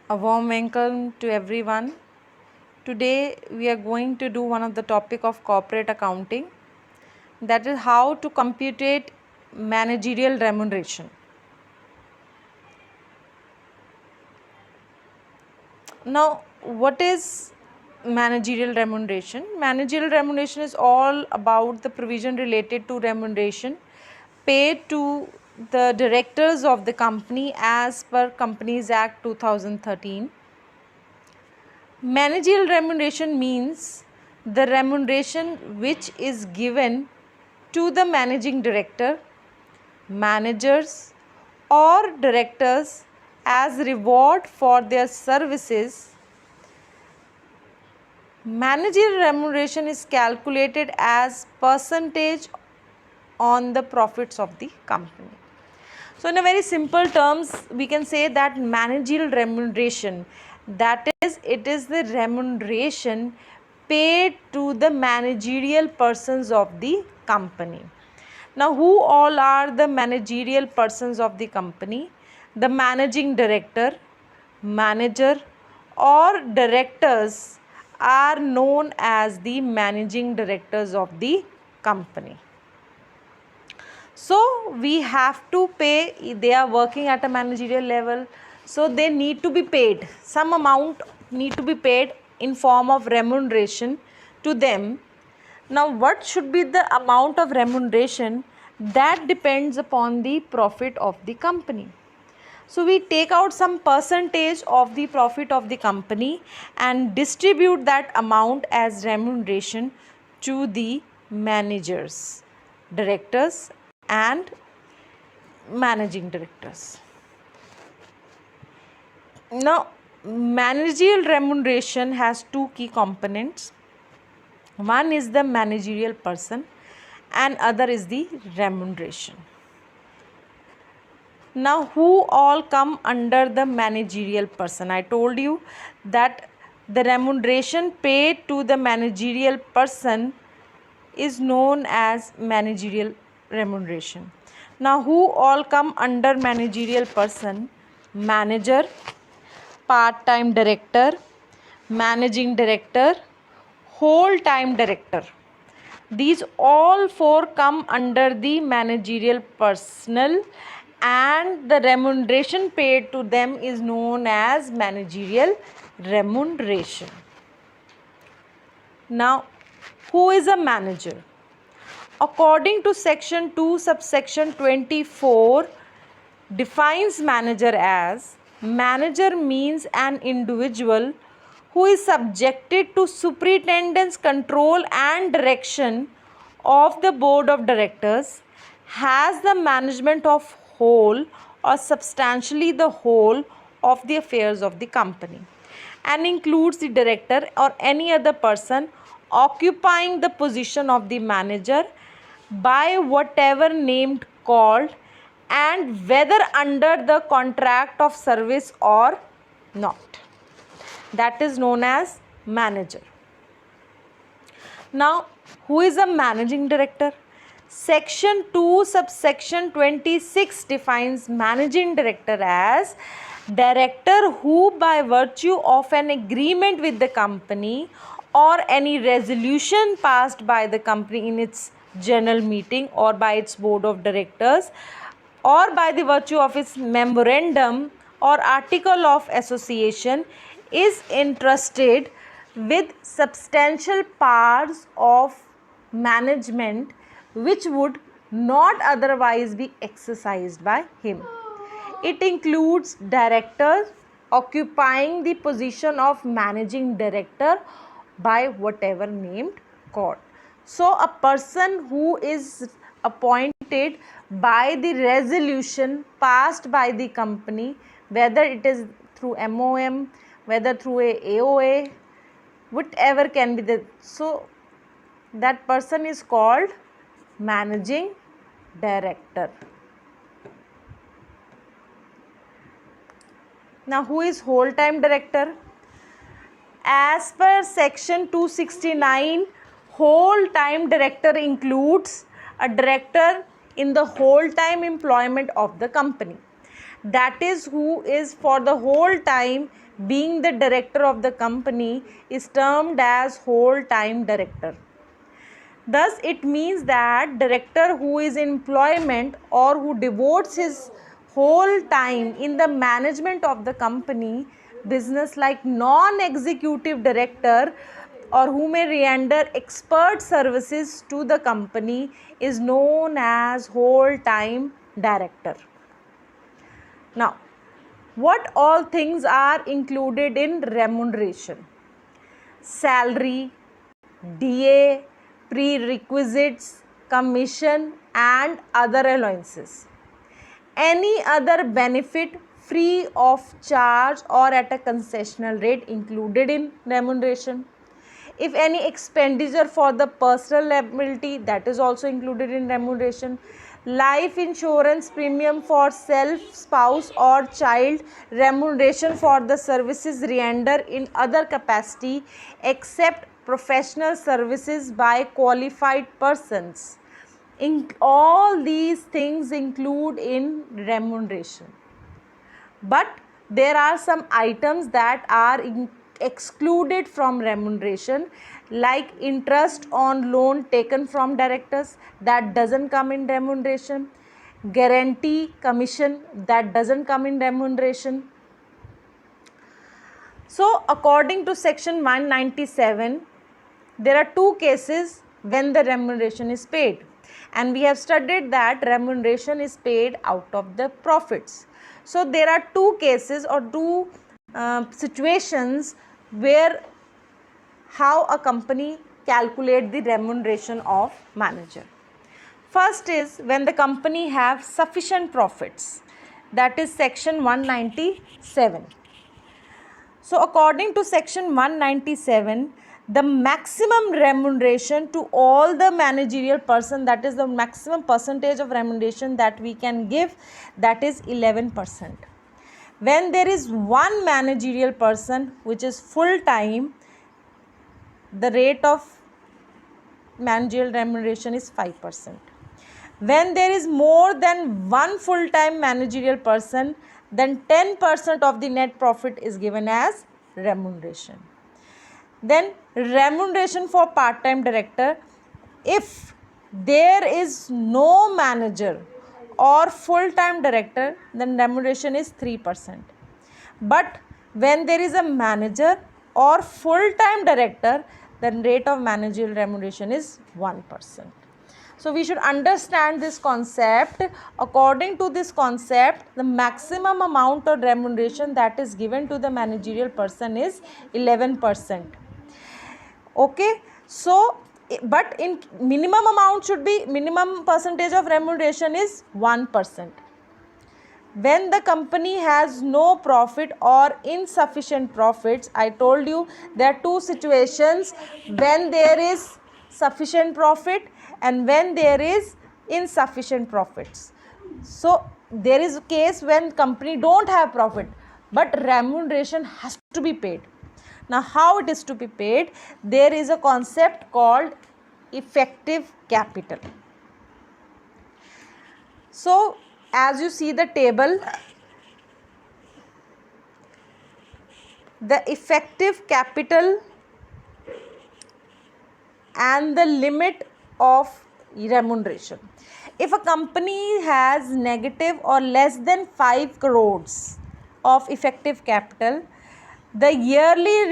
A warm welcome to everyone. Today we are going to do one of the topic of corporate accounting, that is how to compute managerial remuneration. Now, what is managerial remuneration? Managerial remuneration is all about the provision related to remuneration paid to the directors of the company as per Companies Act 2013. Managerial remuneration means the remuneration which is given to the managing director, managers, or directors as reward for their services. Managerial remuneration is calculated as percentage on the profits of the company. So in a very simple terms, we can say that managerial remuneration, that is, it is the remuneration paid to the managerial persons of the company. Now, who all are the managerial persons of the company? The managing director, manager, or directors are known as the managing directors of the company. So we have to pay, they are working at a managerial level, so they need to be paid. Some amount need to be paid in form of remuneration to them. Now what should be the amount of remuneration? That depends upon the profit of the company. So we take out some percentage of the profit of the company and distribute that amount as remuneration to the managers, directors, and managing directors. Now, managerial remuneration has two key components. One is the managerial person and other is the remuneration. Now, who all come under the managerial person? I told you that the remuneration paid to the managerial person is known as managerial remuneration. Now, who all come under managerial person? Manager, part-time director, managing director, whole-time director. These all four come under the managerial personnel, and the remuneration paid to them is known as managerial remuneration. Now, who is a manager? According to section 2 subsection 24 defines manager as, manager means an individual who is subjected to superintendence, control and direction of the board of directors, has the management of whole or substantially the whole of the affairs of the company, and includes the director or any other person occupying the position of the manager by whatever name called, and whether under the contract of service or not. That is known as manager. Now, who is a managing director? Section 2 subsection 26 defines managing director as director who by virtue of an agreement with the company or any resolution passed by the company in its general meeting or by its board of directors or by the virtue of its memorandum or article of association is entrusted with substantial powers of management which would not otherwise be exercised by him. It includes directors occupying the position of managing director by whatever named called. So a person who is appointed by the resolution passed by the company, whether it is through MOM, whether through a AOA, whatever can be the, so that person is called managing director. Now, who is whole-time director? As per section 269, whole-time director includes a director in the whole-time employment of the company. That is, who is for the whole time being the director of the company is termed as whole-time director. Thus, it means that director who is in employment or who devotes his whole time in the management of the company business, like non-executive director, or who may render expert services to the company, is known as whole-time director. Now, what all things are included in remuneration? Salary, DA, prerequisites, commission and other allowances. Any other benefit free of charge or at a concessional rate included in remuneration. If any expenditure for the personal liability, that is also included in remuneration. Life insurance premium for self, spouse or child, remuneration for the services rendered in other capacity except professional services by qualified persons. All these things include in remuneration. But there are some items that are excluded from remuneration, like interest on loan taken from directors, that doesn't come in remuneration. Guarantee commission, that doesn't come in remuneration. So according to section 197, there are two cases when the remuneration is paid, and we have studied that remuneration is paid out of the profits. So there are two cases or two situations where how a company calculate the remuneration of manager. First is when the company have sufficient profits, that is section 197. So according to section 197, the maximum remuneration to all the managerial person, that is the maximum percentage of remuneration that we can give, that is 11%. When there is one managerial person which is full time, the rate of managerial remuneration is 5%. When there is more than one full time managerial person, then 10% of the net profit is given as remuneration. Then remuneration for part-time director, if there is no manager or full-time director, then remuneration is 3%. But when there is a manager or full-time director, then rate of managerial remuneration is 1%. So we should understand this concept. According to this concept, the maximum amount of remuneration that is given to the managerial person is 11%. Okay, so but in minimum amount should be, minimum percentage of remuneration is 1%. When the company has no profit or insufficient profits, I told you there are two situations: when there is sufficient profit and when there is insufficient profits. So there is a case when company don't have profit but remuneration has to be paid. Now how it is to be paid? There is a concept called effective capital. So as you see the table, the effective capital and the limit of remuneration. If a company has negative or less than 5 crores of effective capital, the yearly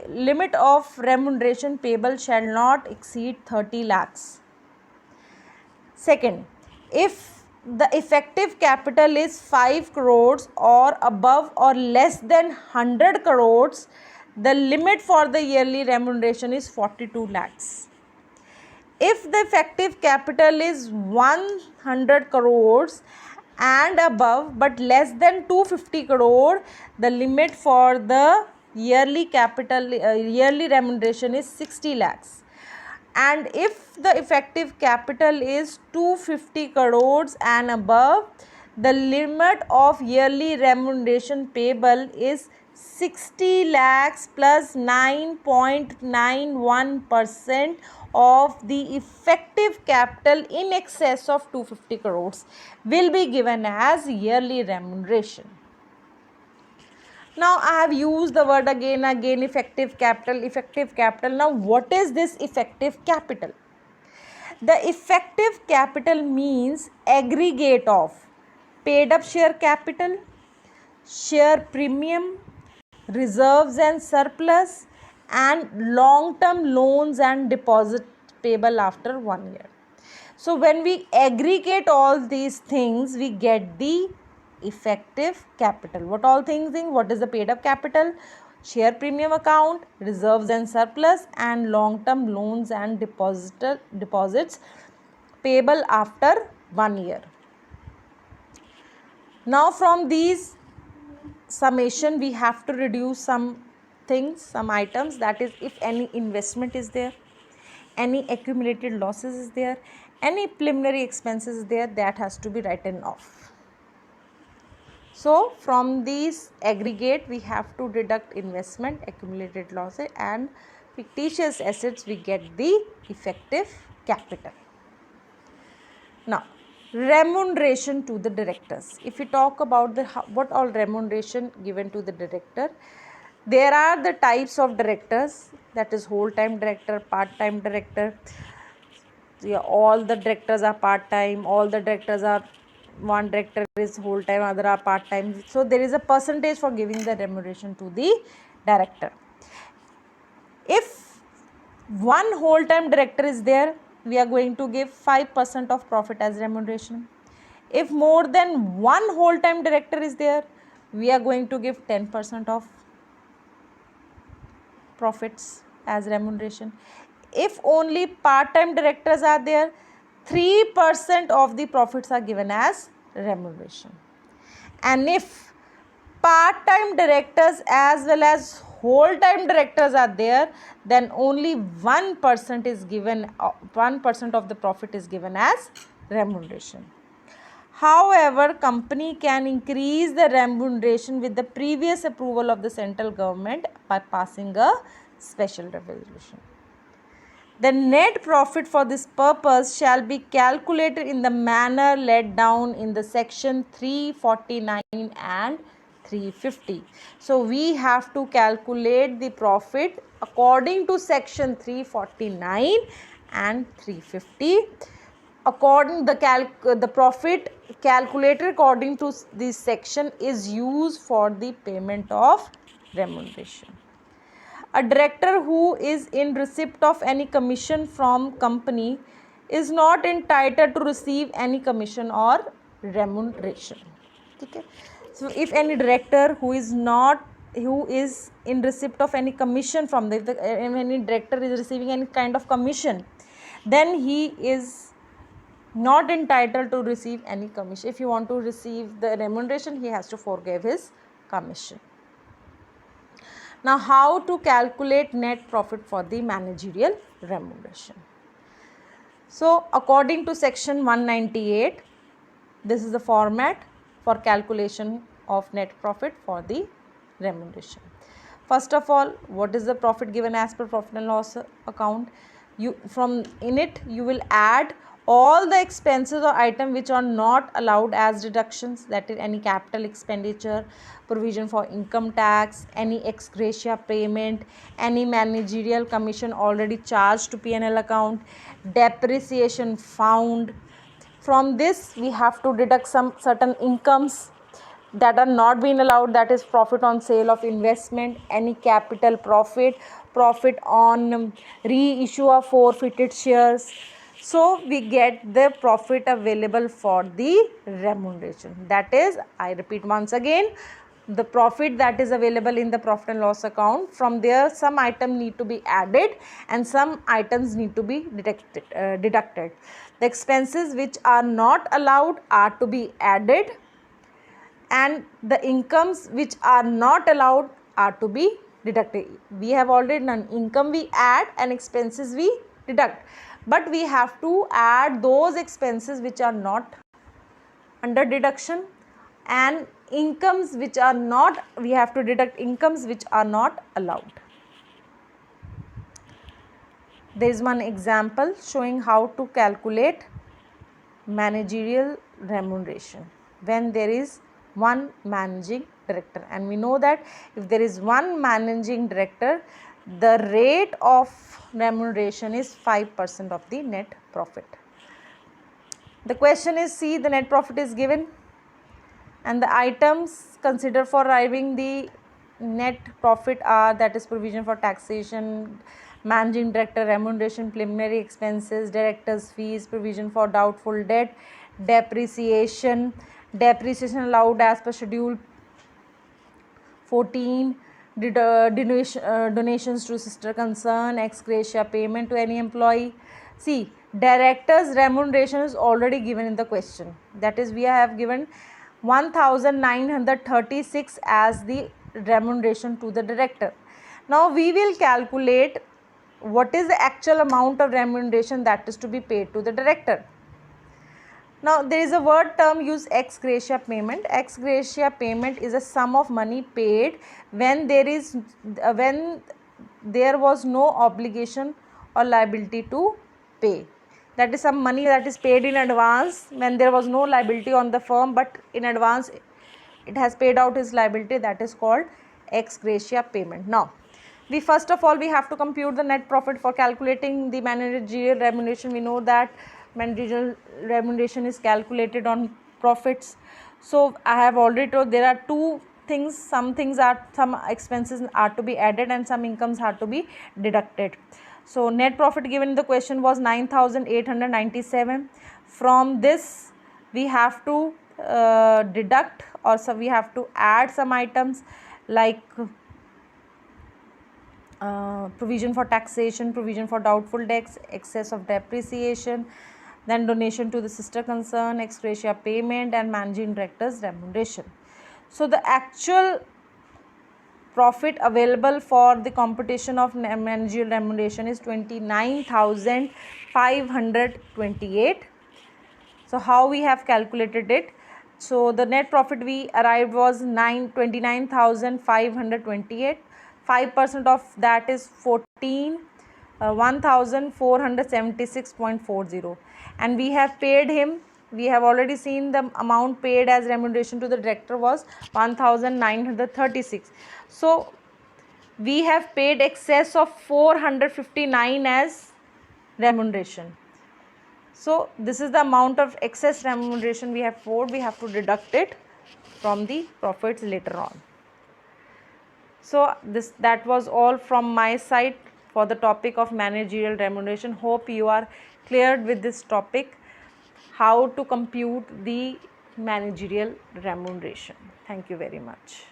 limit of remuneration payable shall not exceed 30 lakhs. Second, if the effective capital is 5 crores or above or less than 100 crores, the limit for the yearly remuneration is 42 lakhs. If the effective capital is 100 crores and above but less than 250 crore, the limit for the yearly remuneration is 60 lakhs. And if the effective capital is 250 crores and above, the limit of yearly remuneration payable is 60 lakhs plus 9.91% of the effective capital in excess of 250 crores will be given as yearly remuneration. Now I have used the word again effective capital. Now what is this effective capital? The effective capital means aggregate of paid up share capital, share premium, reserves and surplus, and long term loans and deposit payable after 1 year. So when we aggregate all these things, we get the effective capital. What all things in? What is the paid up capital? Share premium account, reserves and surplus, and long term loans and deposits payable after 1 year. Now from these summation, we have to reduce some things, some items, that is if any investment is there, any accumulated losses is there, any preliminary expenses is there, that has to be written off. So from these aggregate, we have to deduct investment, accumulated losses and fictitious assets, we get the effective capital. Now remuneration to the directors. If we talk about the what all remuneration given to the director, there are the types of directors, that is whole time director, part time director. Yeah, all the directors are part time, all the directors are, one director is whole time, other are part time. So there is a percentage for giving the remuneration to the director. If one whole time director is there, we are going to give 5% of profit as remuneration. If more than one whole time director is there, we are going to give 10% of profits as remuneration. If only part time directors are there, 3% of the profits are given as remuneration. And if part time directors as well as whole time directors are there, then only 1% is given, 1% of the profit is given as remuneration. However, company can increase the remuneration with the previous approval of the central government by passing a special resolution. The net profit for this purpose shall be calculated in the manner laid down in the section 349 and 350. So we have to calculate the profit according to section 349 and 350. According the profit calculated according to this section is used for the payment of remuneration. A director who is in receipt of any commission from company is not entitled to receive any commission or remuneration. Okay. So if any director who is in receipt of any commission from if any director is receiving any kind of commission, then he is not entitled to receive any commission. If you want to receive the remuneration, he has to forgive his commission. Now how to calculate net profit for the managerial remuneration? So according to section 198, this is the format for calculation of net profit for the remuneration. First of all, what is the profit given as per profit and loss account? You will add all the expenses or item which are not allowed as deductions, that is any capital expenditure, provision for income tax, any ex gratia payment, any managerial commission already charged to P&L account, depreciation found. From this we have to deduct some certain incomes that are not being allowed, that is profit on sale of investment, any capital profit, profit on reissue of forfeited shares. So we get the profit available for the remuneration. That is, I repeat once again, the profit that is available in the profit and loss account. From there, some items need to be added and some items need to be deducted. The expenses which are not allowed are to be added, and the incomes which are not allowed are to be deducted. We have already done income we add and expenses we deduct, but we have to add those expenses which are not under deduction and incomes which are not, we have to deduct incomes which are not allowed. There is one example showing how to calculate managerial remuneration when there is one managing director, and we know that if there is one managing director, the rate of remuneration is 5% of the net profit. The question is, see, the net profit is given and the items considered for arriving the net profit are, that is provision for taxation, managing director remuneration, preliminary expenses, director's fees, provision for doubtful debt, depreciation allowed as per schedule 14, donations to sister concern, ex gratia payment to any employee. See, director's remuneration is already given in the question, that is we have given 1936 as the remuneration to the director. Now we will calculate what is the actual amount of remuneration that is to be paid to the director. Now there is a word term used, ex gratia payment. Ex gratia payment is a sum of money paid when there was no obligation or liability to pay. That is some money that is paid in advance when there was no liability on the firm, but in advance it has paid out its liability. That is called ex gratia payment. Now we first of all we have to compute the net profit. For calculating the managerial remuneration, we know that managerial remuneration is calculated on profits. So I have already told there are two things, some expenses are to be added and some incomes are to be deducted. So net profit given in the question was 9,897. From this we have to deduct, or so we have to add some items like provision for taxation, provision for doubtful debts, excess of depreciation, then donation to the sister concern, ex gratia payment, and managing director's remuneration. So the actual profit available for the computation of managerial remuneration is 29,528. So how we have calculated it? So the net profit we arrived was 29,528. 5% of that is 1,476.40, and we have paid him. We have already seen the amount paid as remuneration to the director was 1,936. So we have paid excess of 459 as remuneration. So this is the amount of excess remuneration we have paid. We have to deduct it from the profits later on. So that was all from my side for the topic of managerial remuneration. Hope you are cleared with this topic, how to compute the managerial remuneration. Thank you very much.